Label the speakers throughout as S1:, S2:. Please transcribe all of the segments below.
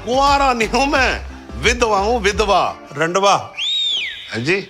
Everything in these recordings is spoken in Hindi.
S1: कुंवारा नहीं हूं मैं, विधवा हूं, विधवा।
S2: रंडवा।
S1: हाँ जी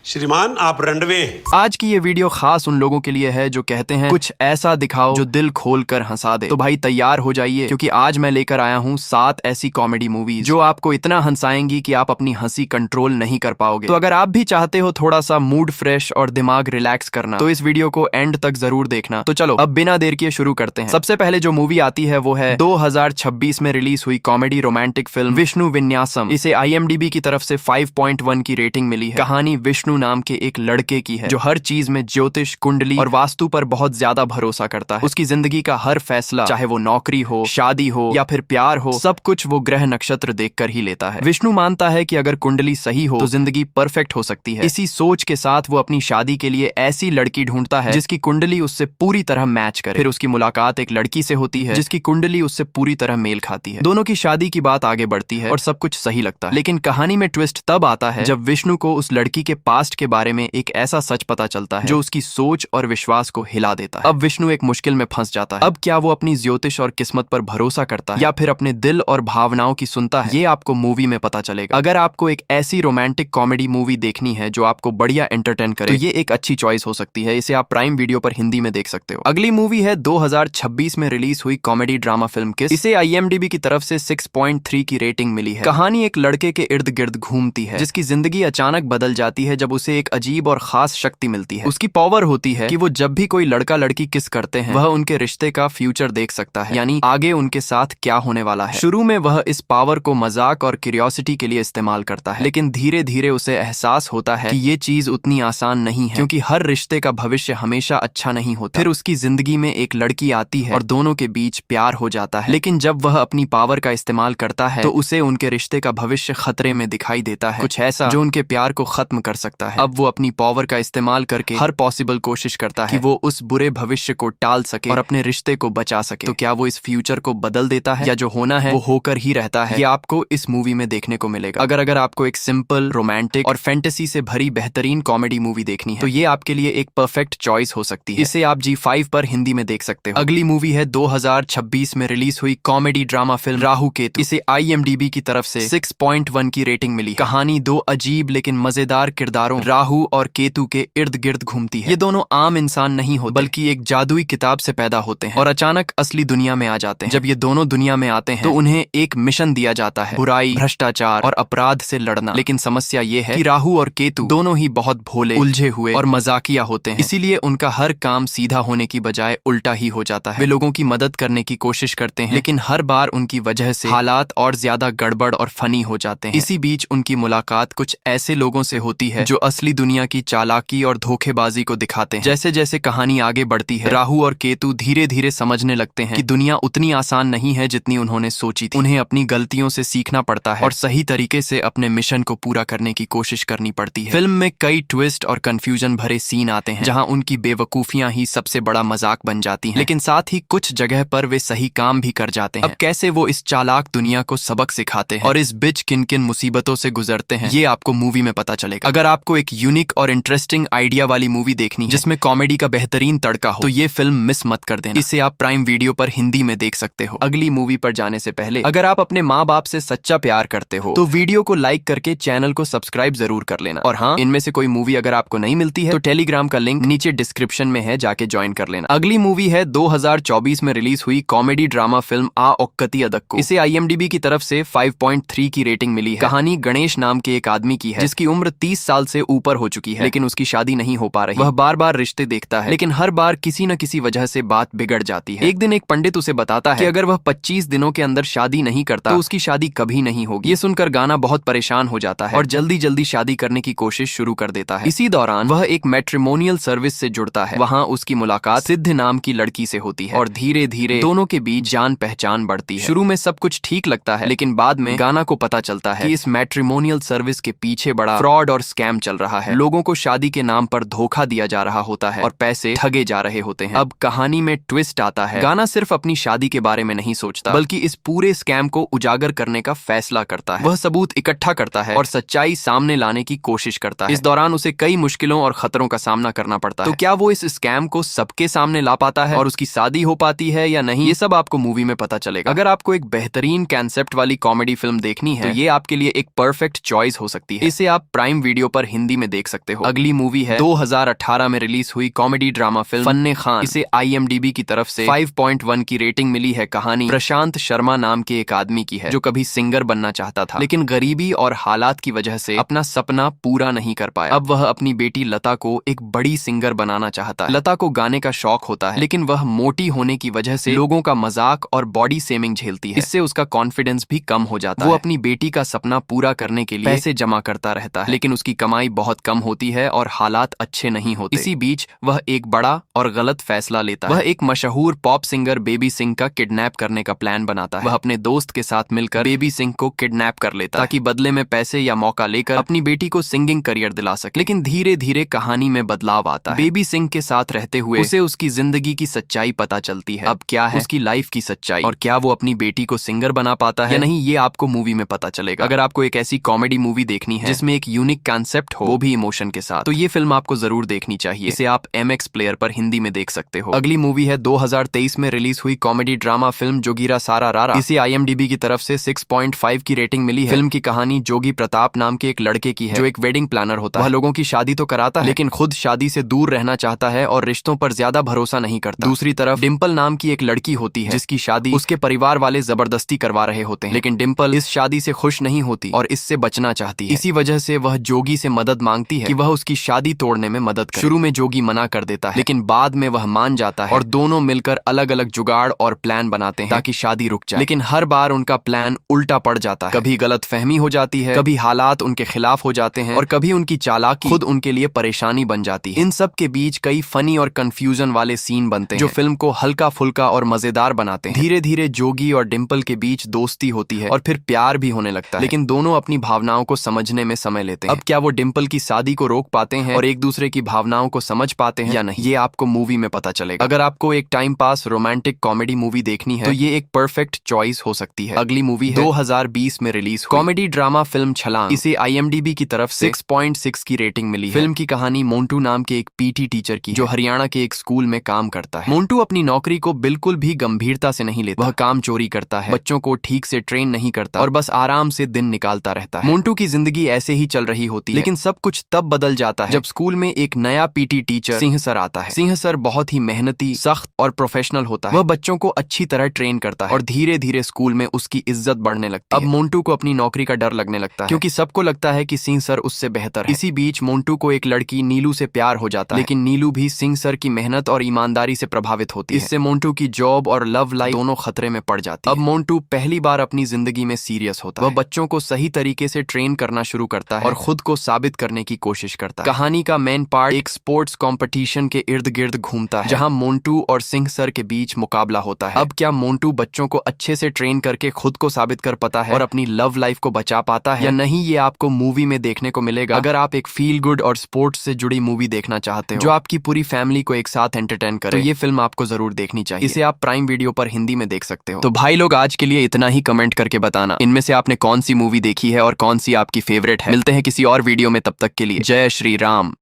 S2: श्रीमान आप रंडवे हैं।
S3: आज की ये वीडियो खास उन लोगों के लिए है जो कहते हैं कुछ ऐसा दिखाओ जो दिल खोल कर हंसा दे। तो भाई तैयार हो जाइए, क्योंकि आज मैं लेकर आया हूँ 7 ऐसी कॉमेडी मूवीज जो आपको इतना हंसाएंगी कि आप अपनी हंसी कंट्रोल नहीं कर पाओगे। तो अगर आप भी चाहते हो थोड़ा सा मूड फ्रेश और दिमाग रिलैक्स करना, तो इस वीडियो को एंड तक जरूर देखना। तो चलो अब बिना देर किए शुरू करते हैं। सबसे पहले जो मूवी आती है वो है 2026 में रिलीज हुई कॉमेडी रोमांटिक फिल्म विष्णु विन्यासम। इसे IMDb की तरफ से 5.1 की रेटिंग मिली है। कहानी विष्णु नाम के एक लड़के की है जो हर चीज में ज्योतिष, कुंडली और वास्तु पर बहुत ज्यादा भरोसा करता है। उसकी जिंदगी का हर फैसला, चाहे वो नौकरी हो, शादी हो या फिर प्यार हो, सब कुछ वो ग्रह नक्षत्र देखकर ही लेता है। विष्णु मानता है कि अगर कुंडली सही हो तो जिंदगी परफेक्ट हो सकती है। इसी सोच के साथ वो अपनी शादी के लिए ऐसी लड़की ढूंढता है जिसकी कुंडली उससे पूरी तरह मैच करे। फिर उसकी मुलाकात एक लड़की से होती है जिसकी कुंडली उससे पूरी तरह मेल खाती है। दोनों की शादी की बात आगे बढ़ती है और सब कुछ सही लगता है। लेकिन कहानी में ट्विस्ट तब आता है जब विष्णु को उस लड़की के पास्ट के बारे में एक ऐसा सच पता चलता है जो उसकी सोच और विश्वास को हिला देता है। अब विष्णु एक मुश्किल में फंस जाता है। अब क्या वो अपनी ज्योतिष और किस्मत पर भरोसा करता है या फिर अपने दिल और भावनाओं की सुनता है, ये आपको मूवी में पता चलेगा। अगर आपको एक ऐसी रोमांटिक कॉमेडी मूवी देखनी है जो आपको बढ़िया एंटरटेन करे, तो ये एक अच्छी चॉइस हो सकती है। इसे आप प्राइम वीडियो पर हिंदी में देख सकते हो। अगली मूवी है 2026 में रिलीज हुई कॉमेडी ड्रामा फिल्म किस। इसे IMDb की तरफ से 6.3 की रेटिंग मिली है। कहानी एक लड़के के इर्द गिर्द घूमती है जिसकी जिंदगी अचानक बदल जाती है जब उसे एक अजीब और खास शक्ति मिलती है। उसकी पावर होती है कि वो जब भी कोई लड़का लड़की किस करते हैं वह उनके रिश्ते का फ्यूचर देख सकता है, यानी आगे उनके साथ क्या होने वाला है। शुरू में वह इस पावर को मजाक और क्यूरियोसिटी के लिए इस्तेमाल करता है, लेकिन धीरे धीरे उसे एहसास होता है कि ये चीज उतनी आसान नहीं है, क्योंकि हर रिश्ते का भविष्य हमेशा अच्छा नहीं होता। फिर उसकी जिंदगी में एक लड़की आती है और दोनों के बीच प्यार हो जाता है, लेकिन जब वह अपनी पावर का इस्तेमाल करता है तो उसे उनके रिश्ते का भविष्य खतरे में दिखाई देता है, कुछ ऐसा जो उनके प्यार को खत्म कर सकता है। अब वो अपनी पावर का इस्तेमाल करके हर पॉसिबल कोशिश करता है कि वो उस बुरे भविष्य को टाल सके और अपने रिश्ते को बचा सके। तो क्या वो इस फ्यूचर को बदल देता है या जो होना है वो होकर ही रहता है, ये आपको इस मूवी में देखने को मिलेगा। अगर आपको एक सिंपल, रोमांटिक और फैंटेसी से भरी बेहतरीन कॉमेडी मूवी देखनी है तो ये आपके लिए एक परफेक्ट चॉइस हो सकती है। इसे आप G5 पर हिंदी में देख सकते हो। अगली मूवी है 2026 में रिलीज हुई comedy drama film Rahu Ketu. इसे IMDb की तरफ से 6.1 की रेटिंग मिली। कहानी 2 अजीब लेकिन मजेदार किरदारों राहु और केतु के इर्द गिर्द घूमती है। ये दोनों आम इंसान नहीं होते, बल्कि एक जादुई किताब से पैदा होते हैं और अचानक असली दुनिया में आ जाते हैं। जब ये दोनों दुनिया में आते हैं तो उन्हें एक मिशन दिया जाता है, बुराई, भ्रष्टाचार और अपराध से लड़ना। लेकिन समस्या ये है कि राहु और केतु दोनों ही बहुत भोले, उलझे हुए और मजाकिया होते हैं, इसीलिए उनका हर काम सीधा होने की बजाय उल्टा ही हो जाता है। वे लोगों की मदद करने की कोशिश करते हैं, लेकिन हर बार उनकी वजह से हालात और ज्यादा गड़बड़ और फनी हो जाते हैं। इसी बीच उनकी मुलाकात कुछ ऐसे लोगों से होती है जो असली दुनिया की चालाकी और धोखेबाजी को दिखाते हैं। जैसे जैसे कहानी आगे बढ़ती है, राहु और केतु धीरे धीरे समझने लगते हैं कि दुनिया उतनी आसान नहीं है जितनी उन्होंने सोची थी। उन्हें अपनी गलतियों से सीखना पड़ता है और सही तरीके से अपने मिशन को पूरा करने की कोशिश करनी पड़ती है। फिल्म में कई ट्विस्ट और कंफ्यूजन भरे सीन आते हैं जहां उनकी बेवकूफियां ही सबसे बड़ा मजाक बन जाती हैं, लेकिन साथ ही कुछ जगह पर वे सही काम भी कर जाते हैं। अब कैसे वो इस चालाक दुनिया को सबक सिखाते हैं और इस बीच किन किन मुसीबतों से गुजरते हैं, ये आपको मूवी में पता चलेगा। अगर आपको एक यूनिक और इंटरेस्टिंग आइडिया वाली मूवी देखनी है जिसमें कॉमेडी का बेहतरीन तड़का हो, तो ये फिल्म मिस मत कर देना। इसे आप प्राइम वीडियो पर हिंदी में देख सकते हो। अगली मूवी पर जाने से पहले अगर आप अपने माँ बाप से सच्चा प्यार करते हो तो वीडियो को लाइक करके चैनल को सब्सक्राइब जरूर कर लेना। और हाँ, इनमें से कोई मूवी अगर आपको नहीं मिलती है तो टेलीग्राम का लिंक नीचे डिस्क्रिप्शन में है, जाके ज्वाइन कर लेना। अगली मूवी है 2024 में रिलीज हुई कॉमेडी ड्रामा फिल्म आ ओक्कती अदक्को। इसे IMDb की तरफ से 5.3 की रेटिंग मिली है। कहानी गणेश नाम के एक आदमी की है जिसकी उम्र 30 साल से ऊपर हो चुकी है, लेकिन उसकी शादी नहीं हो पा रही। वह बार बार रिश्ते देखता है, लेकिन हर बार किसी न किसी वजह से बात बिगड़ जाती है। एक दिन एक पंडित उसे बताता है कि अगर वह 25 दिनों के अंदर शादी नहीं करता तो उसकी शादी कभी नहीं होगी। ये सुनकर गाना बहुत परेशान हो जाता है और जल्दी जल्दी शादी करने की कोशिश शुरू कर देता है। इसी दौरान वह एक मैट्रिमोनियल सर्विस से जुड़ता है। वहाँ उसकी मुलाकात सिद्ध नाम की लड़की से होती है और धीरे धीरे दोनों के बीच जान पहचान बढ़ती है। शुरू में सब कुछ ठीक लगता है, लेकिन बाद में गाना को पता चलता है कि इस मैट्रिमोनियल सर्विस के पीछे बड़ा फ्रॉड और स्कैम चल रहा है। लोगों को शादी के नाम पर धोखा दिया जा रहा होता है और पैसे ठगे जा रहे होते हैं। अब कहानी में ट्विस्ट आता है। गाना सिर्फ अपनी शादी के बारे में नहीं सोचता, बल्कि इस पूरे स्कैम को उजागर करने का फैसला करता है। वह सबूत इकट्ठा करता है और सच्चाई सामने लाने की कोशिश करता है। इस दौरान उसे कई मुश्किलों और खतरों का सामना करना पड़ता है। तो क्या वो इस स्कैम को सबके सामने ला पाता है और उसकी शादी हो पाती है या नहीं, ये सब आपको मूवी में पता चलेगा। अगर आपको एक बेहतरीन कंसेप्ट वाली कॉमेडी फिल्म देखनी है तो ये आपके लिए एक परफेक्ट चॉइस हो सकती है। इसे आप प्राइम वीडियो पर हिंदी में देख सकते हो। अगली मूवी है 2018 में रिलीज हुई कॉमेडी ड्रामा फिल्म फन्ने खान। इसे IMDb की तरफ से 5.1 की रेटिंग मिली है। कहानी प्रशांत शर्मा नाम के एक आदमी की है जो कभी सिंगर बनना चाहता था, लेकिन गरीबी और हालात की वजह से अपना सपना पूरा नहीं कर पाया। अब वह अपनी बेटी लता को एक बड़ी सिंगर बनाना चाहता है। लता को गाने का शौक होता है, लेकिन वह मोटी होने की वजह से लोगों का मजाक और बॉडी शेमिंग झेलती है। इससे उसका कॉन्फिडेंस भी कम हो जाता है। वो अपनी बेटी का सपना पूरा करने के लिए पैसे जमा करता रहता है, लेकिन उसकी कमाई बहुत कम होती है और हालात अच्छे नहीं होते। इसी बीच वह एक बड़ा और गलत फैसला लेता है। वह एक मशहूर पॉप सिंगर बेबी सिंह का किडनैप करने का प्लान बनाता है। वह अपने दोस्त के साथ मिलकर बेबी सिंह को किडनैप कर लेता है ताकि बदले में पैसे या मौका लेकर अपनी बेटी को सिंगिंग करियर दिला सके। लेकिन धीरे धीरे कहानी में बदलाव आता है। बेबी सिंह के साथ रहते हुए उसे उसकी जिंदगी की सच्चाई पता चलती है। अब क्या है उसकी लाइफ की सच्चाई और क्या वो अपनी बेटी को सिंगर बना पाता है या नहीं, ये आपको मूवी में पता चलेगा। अगर आपको एक ऐसी कॉमेडी मूवी देखनी है जिसमें एक यूनिक कंसेप्ट हो, वो भी इमोशन के साथ, तो ये फिल्म आपको जरूर देखनी चाहिए। इसे आप MX प्लेयर पर हिंदी में देख सकते हो। अगली मूवी है 2023 में रिलीज हुई कॉमेडी ड्रामा फिल्म जोगीरा सारा रारा। इसे IMDb की तरफ से 6.5 की रेटिंग मिली है। फिल्म की कहानी जोगी प्रताप नाम के एक लड़के की है जो एक वेडिंग प्लानर होता है। वह लोगों की शादी तो कराता है, लेकिन खुद शादी से दूर रहना चाहता है और रिश्तों पर ज्यादा भरोसा नहीं करता। दूसरी तरफ डिम्पल नाम की एक लड़की होती है जिसकी शादी उसके परिवार वाले जबरदस्ती करवा रहे होते हैं, लेकिन डिम्पल इस शादी से खुश नहीं होती और इससे बचना चाहती है। इसी वजह से वह जोगी से मदद मांगती है कि वह उसकी शादी तोड़ने में मदद करे। शुरू में जोगी मना कर देता है, लेकिन बाद में वह मान जाता है और दोनों मिलकर अलग अलग जुगाड़ और प्लान बनाते हैं ताकि शादी रुक जाए। लेकिन हर बार उनका प्लान उल्टा पड़ जाता है। कभी गलत फहमी हो जाती है, कभी हालात उनके खिलाफ हो जाते हैं और कभी उनकी चालाकी खुद उनके लिए परेशानी बन जाती है। इन सब के बीच कई फनी और कंफ्यूजन वाले सीन बनते हैं जो फिल्म को हल्का फुल्का और मजेदार बनाते हैं। धीरे धीरे जोगी और डिम्पल के बीच दोस्ती होती है और फिर प्यार भी होने लगता है, लेकिन दोनों अपनी भावनाओं को समझने में समय लेते हैं। अब क्या वो डिम्पल की शादी को रोक पाते हैं और एक दूसरे की भावनाओं को समझ पाते हैं या नहीं, ये आपको मूवी में पता चलेगा। अगर आपको एक time pass romantic comedy movie देखनी है तो ये एक परफेक्ट चॉइस हो सकती है। अगली मूवी है 2020 में रिलीज कॉमेडी ड्रामा फिल्म छलांग। इसे IMDb की तरफ 6.6 की रेटिंग मिली है। फिल्म की कहानी मोन्टू नाम के एक PT टीचर की जो हरियाणा के एक स्कूल में काम करता है। मोन्टू अपनी नौकरी को बिल्कुल भी गंभीरता से नहीं लेता। वह काम चोरी करता है, बच्चों को ठीक से ट्रेन नहीं करता और बस आराम से दिन निकालता रहता है। मोन्टू की जिंदगी ऐसे ही चल रही होती है, लेकिन सब कुछ तब बदल जाता है जब स्कूल में एक नया PT टीचर सिंह सर आता है। सिंह सर बहुत ही मेहनती, सख्त और प्रोफेशनल होता है। वह बच्चों को अच्छी तरह ट्रेन करता है और धीरे धीरे स्कूल में उसकी इज्जत बढ़ने लगती है। अब मोन्टू को अपनी नौकरी का डर लगने लगता है क्योंकि सबको लगता है कि सिंह सर उससे बेहतर है। इसी बीच मोन्टू को एक लड़की नीलू से प्यार हो जाता है, लेकिन नीलू भी सिंह सर की मेहनत और ईमानदारी से प्रभावित होती है। इससे मोन्टू की जॉब और लव लाइफ दोनों खतरे में पड़ जाती है। अब मोन्टू पहली बार अपनी जिंदगी में सीरियस होता है। वह बच्चों को सही तरीके से ट्रेन करना शुरू करता है और खुद को साबित करने की कोशिश करता है। कहानी का मेन पार्ट एक स्पोर्ट्स कंपटीशन के इर्द गिर्द घूमता है जहां मोन्टू और सिंह सर के बीच मुकाबला होता है। अब क्या मोन्टू बच्चों को अच्छे से ट्रेन करके खुद को साबित कर पाता है और अपनी लव लाइफ को बचा पाता है या नहीं, ये आपको मूवी में देखने को मिलेगा। अगर आप एक फील गुड और स्पोर्ट्स से जुड़ी मूवी देखना चाहते हो जो आपकी पूरी फैमिली को एक साथ एंटरटेन करे, तो ये फिल्म आपको जरूर देखनी चाहिए। इसे आप प्राइम वीडियो पर हिंदी में देख सकते हो। तो भाई लोग, आज के लिए इतना ही। कमेंट करके बताना इनमें से आपने कौन सी मूवी देखी है और कौन सी आपकी फेवरेट है। मिलते हैं किसी और वीडियो में, तब तक के लिए जय श्री राम।